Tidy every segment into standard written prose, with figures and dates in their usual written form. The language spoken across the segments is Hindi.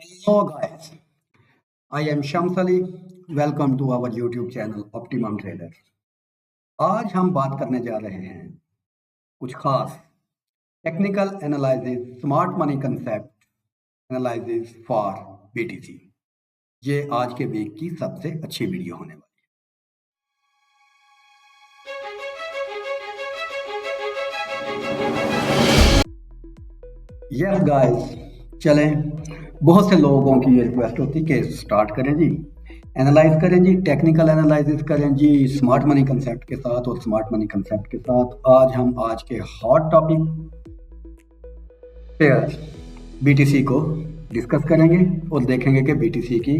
Hello guys, I am Shams Ali. Welcome to our YouTube channel Optimum Trader. आज हम बात करने जा रहे हैं कुछ खास technical analysis smart money concept analysis for BTC। ये आज के वीक की सबसे अच्छी वीडियो होने वाली है। यस गाइस, चलें। बहुत से लोगों की ये रिक्वेस्ट होती है कि स्टार्ट करें जी, एनालाइज करें जी, टेक्निकल एनालिसिस करें जी स्मार्ट मनी कंसेप्ट के साथ। और स्मार्ट मनी कंसेप्ट के साथ आज हम आज के हॉट टॉपिक पेयर BTC को डिस्कस करेंगे और देखेंगे कि BTC की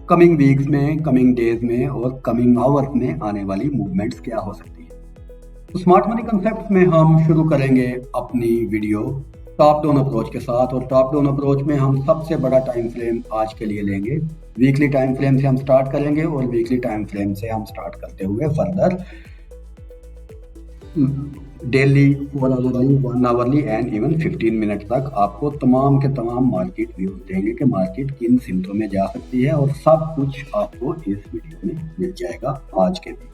कमिंग वीक्स में, कमिंग डेज में और कमिंग आवर्स में आने वाली मूवमेंट्स क्या हो सकती है। तो स्मार्ट मनी कंसेप्ट में हम शुरू करेंगे अपनी वीडियो टॉप डाउन अप्रोच के साथ। और टॉप डाउन अप्रोच में हम सबसे बड़ा टाइम फ्रेम आज के लिए लेंगे। वीकली टाइम फ्रेम से हम स्टार्ट करेंगे और वीकली टाइम फ्रेम से हम स्टार्ट करते हुए further daily, 4 hourly, 1 hourly and even 15 minute तक आपको तमाम के तमाम मार्केट व्यूज देंगे कि मार्केट किन सिमतों में जा सकती है। और सब कुछ आपको इस वीडियो में मिल जाएगा आज के दिन।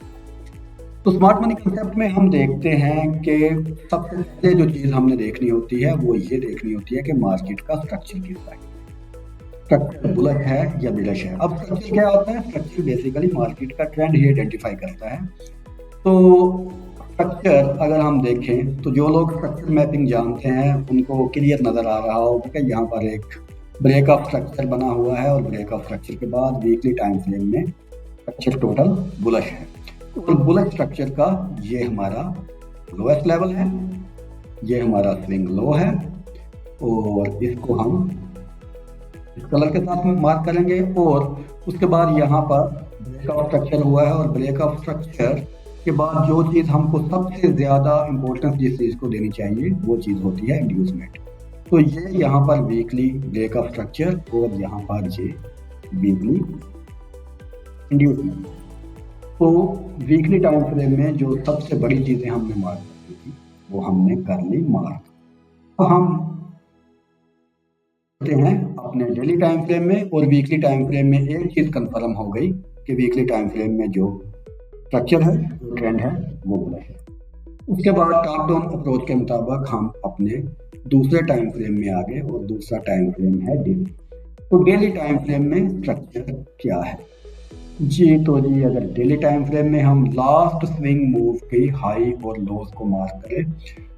तो स्मार्ट मनी कंसेप्ट में हम देखते हैं कि सबसे पहले जो चीज़ हमने देखनी होती है वो ये देखनी होती है कि मार्केट का स्ट्रक्चर किस टाइप, स्ट्रक्चर बुलिश है या बिलिश है। अब स्ट्रक्चर क्या होता है? स्ट्रक्चर बेसिकली मार्केट का ट्रेंड ही आइडेंटिफाई करता है। तो स्ट्रक्चर अगर हम देखें तो जो लोग स्ट्रक्चर मैपिंग जानते हैं उनको क्लियर नज़र आ रहा होगा कि यहाँ पर एक ब्रेक ऑफ स्ट्रक्चर बना हुआ है और ब्रेक ऑफ स्ट्रक्चर के बाद वीकली टाइम फ्रेम में स्ट्रक्चर टोटल बुलिश है। और बुलिश स्ट्रक्चर का ये हमारा लोएस्ट लेवल है, ये हमारा स्विंग लो है और इसको हम इस कलर के साथ में मार्क करेंगे। और उसके बाद यहाँ पर ब्रेक ऑफ स्ट्रक्चर हुआ है और ब्रेक ऑफ स्ट्रक्चर के बाद जो चीज़ हमको सबसे ज़्यादा इम्पोर्टेंस जिस चीज़ को देनी चाहिए वो चीज़ होती है इंड्यूसमेंट। तो ये यहाँ पर वीकली ब्रेक ऑफ स्ट्रक्चर और यहाँ पर ये वीकली इंड्यूसमेंट। तो वीकली टाइम फ्रेम में जो सबसे बड़ी चीज़ें हमने मार्क की थी वो हमने कर ली मार्क। तो हम हैं अपने डेली टाइम फ्रेम में और वीकली टाइम फ्रेम में एक चीज़ कंफर्म हो गई कि वीकली टाइम फ्रेम में जो स्ट्रक्चर है, जो ट्रेंड है वो बुलिश है। उसके बाद टॉप डाउन अप्रोच के मुताबिक हम अपने दूसरे टाइम फ्रेम में आ गए और दूसरा टाइम फ्रेम है डेली। तो डेली टाइम फ्रेम में स्ट्रक्चर क्या है जी? तो जी अगर डेली टाइम फ्रेम में हम लास्ट स्विंग मूव की हाई और लोस को मार्क करें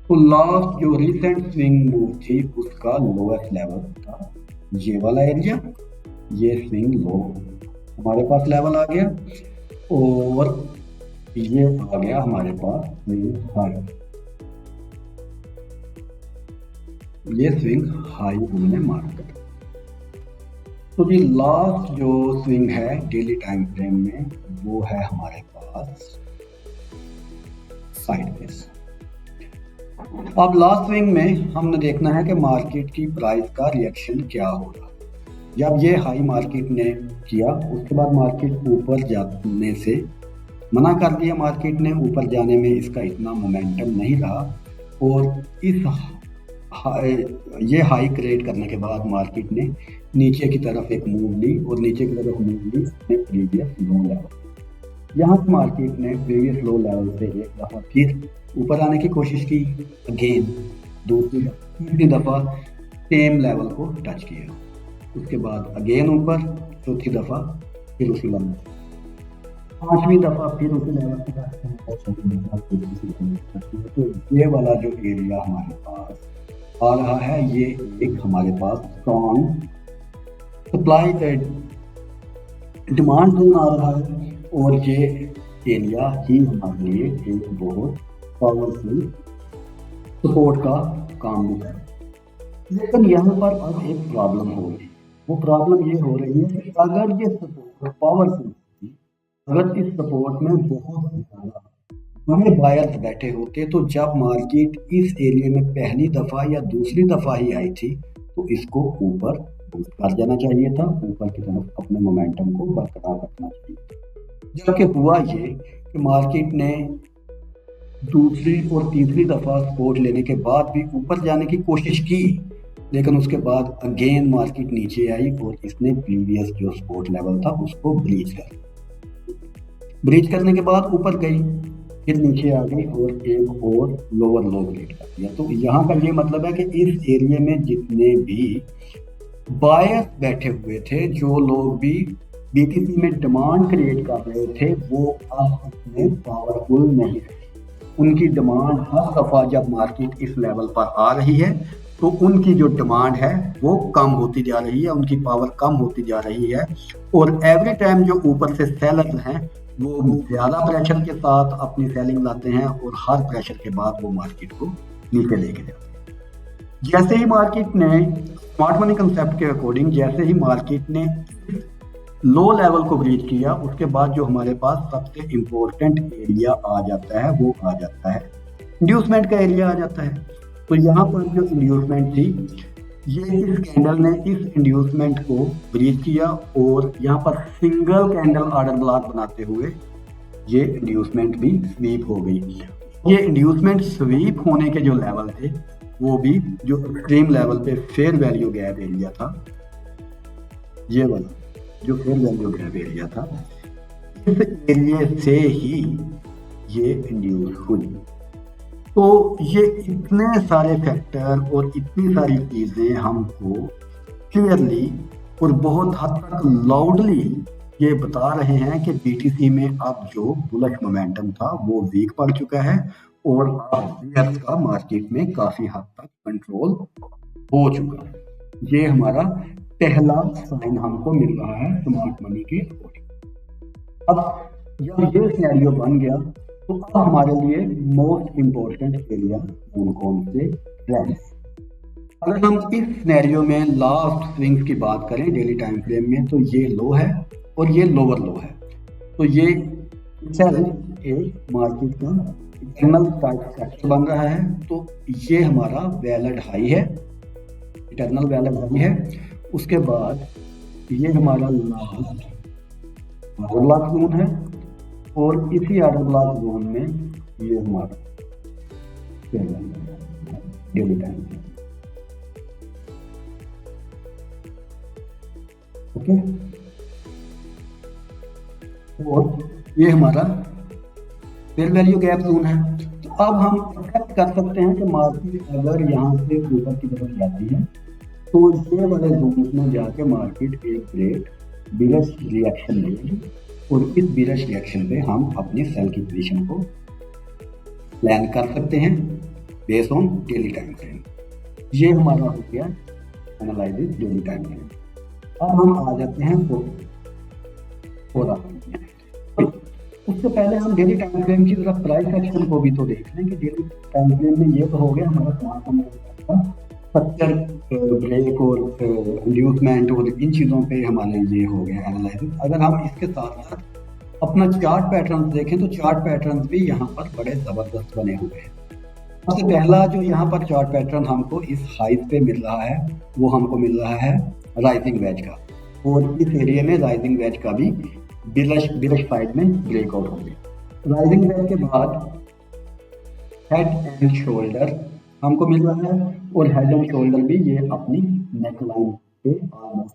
तो लास्ट जो रिसेंट स्विंग मूव थी उसका लोएस्ट लेवल था ये वाला एरिया। ये स्विंग लो हमारे पास लेवल आ गया और ये आ गया हमारे पास स्विंग हाई। ये स्विंग हाई हमने मार्क कर। तो जी लास्ट जो स्विंग है डेली टाइम फ्रेम में वो है हमारे पास साइडवेज। अब लास्ट स्विंग में हमने देखना है कि मार्केट की प्राइस का रिएक्शन क्या होगा। जब ये हाई मार्केट ने किया उसके बाद मार्केट ऊपर जाने से मना कर दिया, मार्केट ने ऊपर जाने में इसका इतना मोमेंटम नहीं रहा और इस ये हाई क्रिएट करने के बाद मार्केट ने नीचे की तरफ एक मूव ली और नीचे की तरफ मूव ली अपने प्रीवियस लो लेवल। यहाँ से मार्केट ने प्रीवियस लो लेवल से एक दफ़ा फिर ऊपर आने की कोशिश की, अगेन तीसरी दफ़ा सेम लेवल को टच किया, उसके बाद अगेन ऊपर, चौथी दफ़ा फिर उसी लेवल, पांचवी दफ़ा फिर उसी लेवल को टच किया। तो ये वाला जो एरिया हमारे पास आ रहा है ये एक हमारे पास स्ट्रॉन्ग सप्लाई डिमांड जोन आ रहा है और ये एरिया ही हमारे लिए एक बहुत पावरफुल सपोर्ट का काम भी है। लेकिन यहाँ पर अब एक प्रॉब्लम हो रही है। वो प्रॉब्लम ये हो रही है कि अगर ये सपोर्ट पावरफुल थी, अगर इस सपोर्ट में बहुत ज़्यादा बड़े बायर्स बैठे होते तो जब मार्केट इस एरिया में पहली दफ़ा या दूसरी दफ़ा ही आई थी तो इसको ऊपर बूस्ट कर जाना चाहिए था, ऊपर की तरफ अपने मोमेंटम को बरकरार रखना चाहिए। जबकि हुआ ये कि मार्केट ने दूसरी और तीसरी दफ़ा सपोर्ट लेने के बाद भी ऊपर जाने की कोशिश की लेकिन उसके बाद अगेन मार्केट नीचे आई और इसने प्रीवियस जो सपोर्ट लेवल था उसको ब्रीच करने के बाद ऊपर गई, फिर नीचे आ गई और एक और लोअर लो क्रिएट कर दिया। तो यहाँ का ये मतलब है कि इस एरिया में जितने भी बायर बैठे हुए थे, जो लोग भी बीटीसी में डिमांड क्रिएट कर रहे थे, वो अब इतने पावरफुल नहीं है। उनकी डिमांड हर दफा जब मार्केट इस लेवल पर आ रही है तो उनकी जो डिमांड है वो कम होती जा रही है, उनकी पावर कम होती जा रही है, और एवरी टाइम जो ऊपर से सेलर हैं वो ज्यादा प्रेशर के साथ अपनी सेलिंग लाते हैं और हर प्रेशर के बाद वो मार्केट को नीचे लेके जाते हैं। जैसे ही मार्केट ने स्मार्ट मनी कंसेप्ट के अकॉर्डिंग जैसे ही मार्केट ने लो लेवल को ब्रीच किया, उसके बाद जो हमारे पास सबसे इम्पोर्टेंट एरिया आ जाता है वो आ जाता है इंड्यूसमेंट का एरिया आ जाता है। तो यहाँ पर जो इंड्यूसमेंट थी, ये इस कैंडल ने इस इंड्यूसमेंट को ब्रीच किया और यहाँ पर सिंगल कैंडल ऑर्डर ब्लॉक बनाते हुए ये इंड्यूसमेंट भी स्वीप हो गई। ये इंड्यूसमेंट स्वीप होने के जो लेवल थे वो भी जो एक्सट्रीम लेवल पे फेयर वैल्यू गैप एरिया था, ये वाला जो फेयर वैल्यू गैप एरिया था, इस एरिया से ही ये इंड्यूस हुई। तो ये इतने सारे फैक्टर और इतनी सारी चीज़ें हमको क्लियरली और बहुत हद तक लाउडली ये बता रहे हैं कि बीटीसी में अब जो बुलिश मोमेंटम था वो वीक पड़ चुका है और अब शेयर्स का मार्केट में काफ़ी हद तक कंट्रोल हो चुका है। ये हमारा पहला साइन हमको मिल रहा है स्मार्ट मनी के अकॉर्डिंग। अब जब ये सिनेरियो बन गया तो अब हमारे लिए मोस्ट इम्पोर्टेंट एरिया कौन से ट्रेंड्स। अगर हम इस सिनेरियो में लास्ट स्विंग्स की बात करें डेली टाइम फ्रेम में, तो ये लो है और ये लोअर लो है। तो ये एक मार्केट का इटर्नल स्ट्रक्चर बन रहा है। तो ये हमारा वैलिड हाई है, इटर्नल वैलिड हाई है। उसके बाद ये हमारा लास्ट ब्लॉक जोन है और इसी ऑर्डर ब्लॉक जोन में ये हमारा डेली टाइम है। ओके, और ये हमारा फेयर वैल्यू गैप जोन है। तो अब हम एक्सेप्ट कर सकते हैं कि मार्केट अगर यहाँ से ऊपर की तरफ जाती है तो ये वाले जोन में जाके मार्केट एक ग्रेट बियरिश रिएक्शन लेगी और इस बियरिश रिएक्शन पे हम अपनी सेल की पोजीशन को प्लान कर सकते हैं based on daily time frame. ये हमारा हो गया एनालिसिस डेली टाइम फ्रेम। अब हम आ जाते हैं उससे पहले हम डेली टाइम फ्रेम की तरफ प्राइस एक्शन को भी तो देख लें कि डेली टाइम फ्रेम में ये तो हो गया हमारा स्मार्ट स्ट्रक्चर ब्रेक और इंड्यूसमेंट और इन चीज़ों पे हमारे ये हो गया एनालिसिस। अगर हम इसके साथ साथ अपना चार्ट पैटर्न्स देखें तो चार्ट पैटर्न्स भी यहाँ पर बड़े ज़बरदस्त बने हुए हैं। सबसे पहला जो यहाँ पर चार्ट पैटर्न हमको इस हाइट पे मिल रहा है वो हमको मिल रहा है राइजिंग वेज का, और इस एरिया में राइजिंग वेज का भी बिलिश साइड में ब्रेकआउट हो गया। राइजिंग वेज के बाद हेड एंड शोल्डर हमको मिल रहा है और हेड एंड शोल्डर भी ये अपनी नेक लाइन पे ऑलमोस्ट।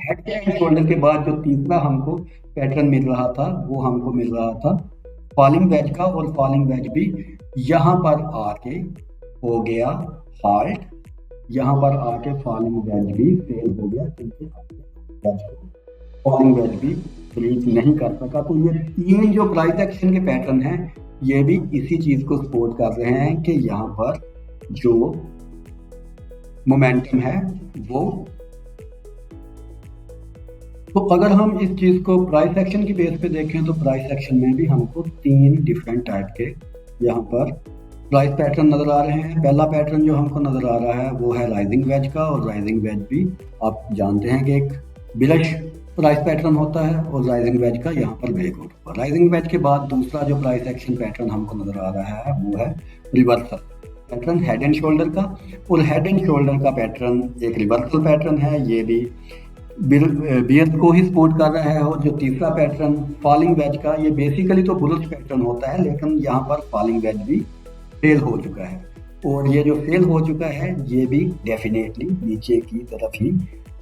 हेड एंड शोल्डर के बाद जो तीसरा हमको पैटर्न मिल रहा था वो हमको मिल रहा था फॉलिंग वेज का, और फॉलिंग वेज भी यहाँ पर आके हो गया हाल्ट। यहाँ पर आके फॉलिंग वेज भी फेल हो गया क्योंकि फॉलिंग वेज भी ब्रीच नहीं कर सका। तो ये तीन जो प्राइस एक्शन के पैटर्न हैं ये भी इसी चीज को सपोर्ट कर रहे हैं कि यहाँ पर जो मोमेंटम है वो, तो अगर हम इस चीज को प्राइस एक्शन की बेस पे देखें तो प्राइस एक्शन में भी हमको तीन डिफरेंट टाइप के यहाँ पर प्राइस पैटर्न नजर आ रहे हैं। पहला पैटर्न जो हमको नजर आ रहा है वो है राइजिंग वेज का, और राइजिंग वेज भी आप जानते हैं कि एक बिलिश प्राइस पैटर्न होता है और राइजिंग वेज का यहाँ पर ब्रेकआउट हुआ। राइजिंग वेज के बाद दूसरा जो प्राइस एक्शन पैटर्न हमको नजर आ रहा है वो है reversal pattern head and shoulder का, और हेड एंड शोल्डर का पैटर्न एक रिवर्सल पैटर्न है, ये भी बियर्स को ही सपोर्ट कर रहा है। और जो तीसरा पैटर्न फॉलिंग वेज का, ये बेसिकली तो बुलिश पैटर्न होता है लेकिन यहाँ पर फॉलिंग वेज भी फेल हो चुका है। और ये जो फेल हो चुका है ये भी डेफिनेटली नीचे की तरफ ही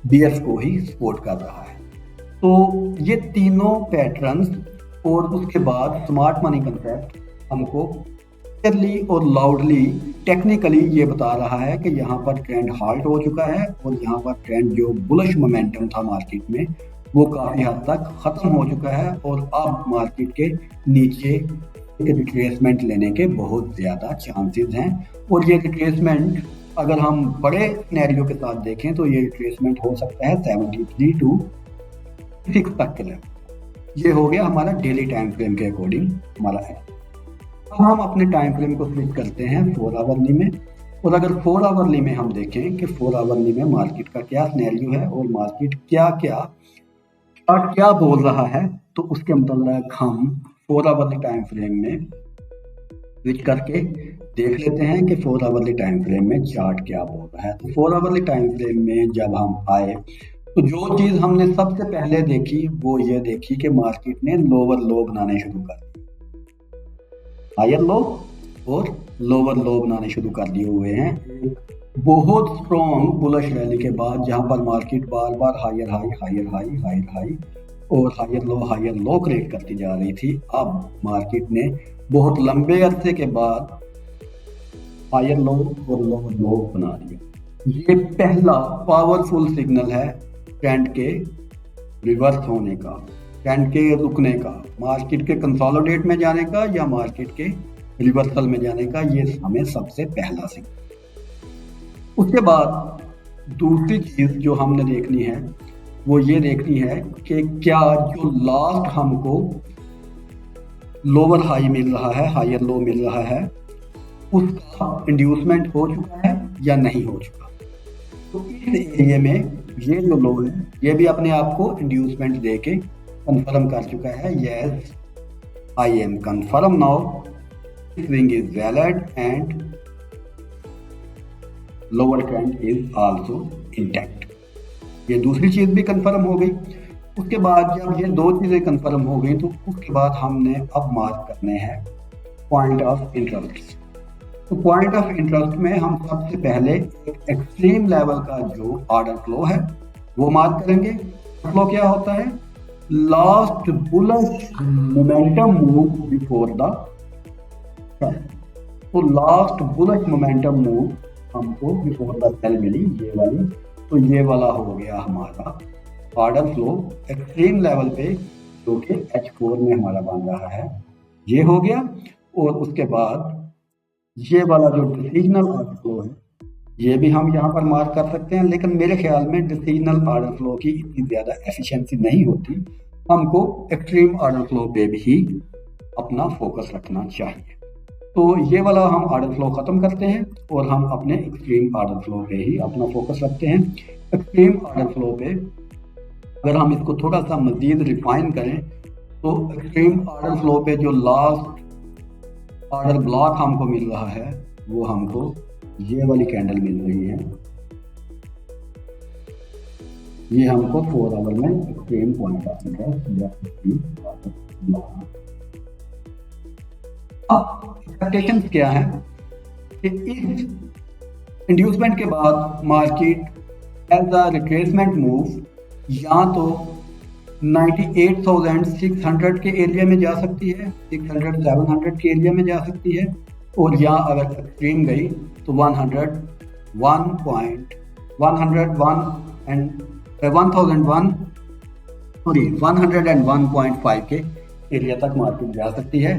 बियर्स को ही सपोर्ट कर रहा है। तो ये तीनों पैटर्न्स और उसके बाद स्मार्ट मनी कंसेप्ट हमको क्लियरली और लाउडली टेक्निकली ये बता रहा है कि यहाँ पर ट्रेंड हाल्ट हो चुका है और यहाँ पर ट्रेंड जो बुलिश मोमेंटम था मार्केट में वो काफ़ी हद तक ख़त्म हो चुका है और अब मार्केट के नीचे रिट्रेसमेंट लेने के बहुत ज़्यादा चांसेस हैं। और ये रिट्रेसमेंट अगर हम बड़े सिनेरियो के साथ देखें तो ये रिट्रेसमेंट हो सकता है 73 to 6 तक के लेवल। ये हो गया हमारा डेली टाइम फ्रेम के अकॉर्डिंग हमारा है। अब हम अपने टाइम फ्रेम को स्विच करते हैं 4 आवरली में, और अगर 4 आवरली में हम देखें कि 4 आवरली में मार्केट का क्या सिनेरियो है और मार्केट क्या बोल रहा है, तो उसके मतलब हम 4 आवरली टाइम फ्रेम में स्विच करके देख लेते हैं कि 4 आवरली टाइम फ्रेम में चार्ट क्या बोल रहा है। तो 4 आवरली टाइम फ्रेम में जब हम आए तो जो चीज़ हमने सबसे पहले देखी वो ये देखी कि मार्केट ने लोअर लो बनाने शुरू कर दिए, हायर लो और लोअर लो बनाने शुरू कर दिए हुए हैं। बहुत स्ट्रॉन्ग बुलिश रैली के बाद जहां पर मार्केट बार बार हायर हाई और हायर लो क्रिएट करती जा रही थी, अब मार्केट ने बहुत लंबे अरसे के बाद हायर लो और लोअर लो बना दिया। ये पहला पावरफुल सिग्नल है ट्रेंड के रिवर्स होने का, ट्रेंड के रुकने का, मार्केट के कंसोलिडेट में जाने का या मार्केट के रिवर्सल में जाने का। ये हमें सबसे पहला सिग्नल। उसके बाद दूसरी चीज जो हमने देखनी है वो ये देखनी है कि क्या जो लास्ट हमको लोअर हाई मिल रहा है, हायर लो मिल रहा है, उसका इंड्यूसमेंट हो चुका है या नहीं हो चुका। तो इस एरिया में ये जो लो है ये भी अपने आप को इंड्यूसमेंट दे के कंफर्म कर चुका है। Yes, I am confirm now, swing is valid and lower trend is also intact. ये दूसरी चीज भी कंफर्म हो गई। उसके बाद जब ये दो चीजें कंफर्म हो गई तो उसके बाद हमने अब मार्क करने हैं पॉइंट ऑफ इंटरेस्ट। तो पॉइंट ऑफ इंटरेस्ट में हम सबसे पहले एक एक्सट्रीम लेवल का जो ऑर्डर फ्लो है वो मार्क करेंगे। फ्लो क्या होता है? Last bullish momentum move before the sale. तो लास्ट बुलिश मोमेंटम मूव हमको बिफोर द सेल मिली, ये वाली। तो ये वाला हो गया हमारा ऑर्डर फ्लो एक्सट्रीम लेवल पे जो कि H4 में हमारा बन रहा है, ये हो गया। और उसके बाद ये वाला जो डिसीजनल ऑर्डर फ्लो है ये भी हम यहाँ पर मार्क कर सकते हैं, लेकिन मेरे ख्याल में डिसीजनल ऑर्डर फ्लो की इतनी ज़्यादा एफिशिएंसी नहीं होती, हमको एक्सट्रीम ऑर्डर फ्लो पे भी अपना फोकस रखना चाहिए। तो ये वाला हम ऑर्डर फ्लो ख़त्म करते हैं और हम अपने एक्सट्रीम ऑर्डर फ्लो पे ही अपना फोकस रखते हैं। एक्सट्रीम ऑर्डर फ्लो पे अगर हम इसको थोड़ा सा मज़ीद रिफाइन करें तो एक्सट्रीम ऑर्डर फ्लो पे जो लास्ट ऑर्डर ब्लॉक हमको मिल रहा है वो हमको ये वाली कैंडल मिल रही है। ये हमको 4 आवर में एक्सट्रीम पॉइंट ऑफ इंटरेस्ट। अब एक्सपेक्टेशन क्या है कि इस इंड्यूसमेंट के बाद market as a retracement move या तो 98,600 के एरिया में जा सकती है, 600-700 के एरिया में जा सकती है, और या अगर एक्सट्रीम गई तो 101.5 के एरिया तक मार्केट जा सकती है।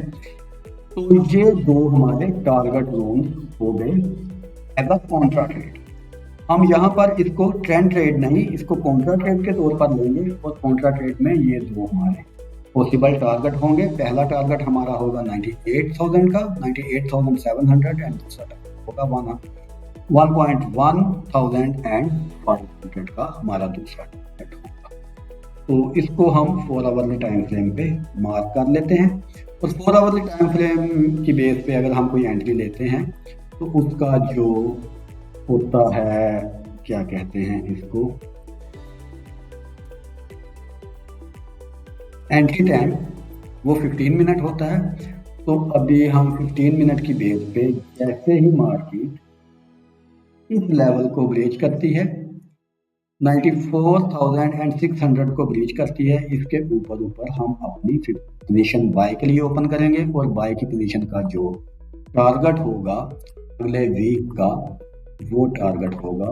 तो ये दो हमारे टारगेट जोन हो गए एज अ कॉन्ट्रा ट्रेड। हम यहाँ पर इसको ट्रेंड ट्रेड नहीं, इसको कॉन्ट्रा ट्रेड के तौर पर लेंगे और कॉन्ट्रा ट्रेड में ये दो हमारे पॉसिबल टारगेट होंगे। पहला टारगेट हमारा होगा 98,000 का, 98,700, एंड दूसरा होगा 1,500 का हमारा दूसरा टारगेट होगा। तो इसको हम 4 आवरली टाइम फ्रेम पे मार्क कर लेते हैं। और 4 आवरली टाइम फ्रेम की बेस पे अगर हम कोई एंट्री लेते हैं तो उसका जो होता है, क्या कहते हैं इसको, एंट्री टाइम वो 15 मिनट होता है। तो अभी हम 15 मिनट की बेस पे जैसे ही मार्केट इस लेवल को ब्रीच करती है, 94,600 को ब्रीच करती है, इसके ऊपर हम अपनी पोजीशन बाय के लिए ओपन करेंगे और बाय की पोजीशन का जो टारगेट होगा अगले वीक का, वो टारगेट होगा,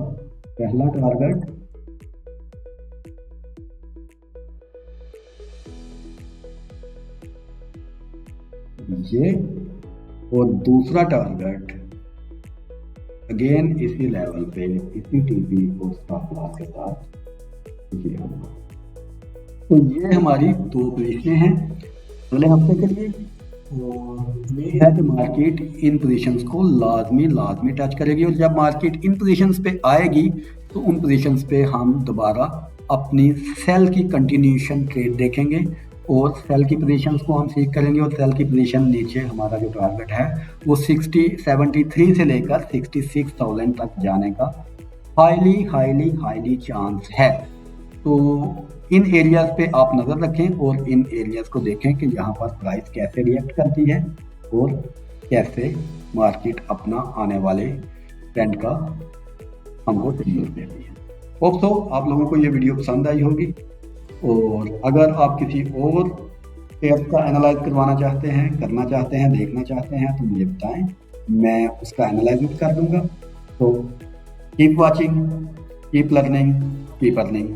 पहला टारगेट ये, और दूसरा टारगेट अगेन इसी लेवल पे, इसी टीपी और स्टॉप लॉस के साथ ये होगा। तो ये हमारी दो पोजीशनें हैं अगले हफ्ते के लिए, और उम्मीद है कि मार्केट इन पोजीशंस को लाजमी टच करेगी, और जब मार्केट इन पोजीशंस पे आएगी तो उन पोजीशंस पे हम दोबारा अपनी सेल की कंटिन्यूएशन ट्रेड देखेंगे, और सेल की पोजीशंस को हम सीख करेंगे, और सेल की पोजीशन नीचे हमारा जो टारगेट है वो 73 से लेकर 66,000 तक जाने का हाईली चांस है। तो इन एरियाज पे आप नज़र रखें और इन एरियाज को देखें कि यहाँ पर प्राइस कैसे रिएक्ट करती है और कैसे मार्केट अपना आने वाले ट्रेंड का हमको सिग्नल देती है। होप सो आप लोगों को ये वीडियो पसंद आई होगी, और अगर आप किसी और पेयर का एनालाइज करवाना चाहते हैं, करना चाहते हैं, देखना चाहते हैं, तो मुझे बताएं, मैं उसका एनालाइज कर दूंगा। तो keep watching, keep learning, keep earning.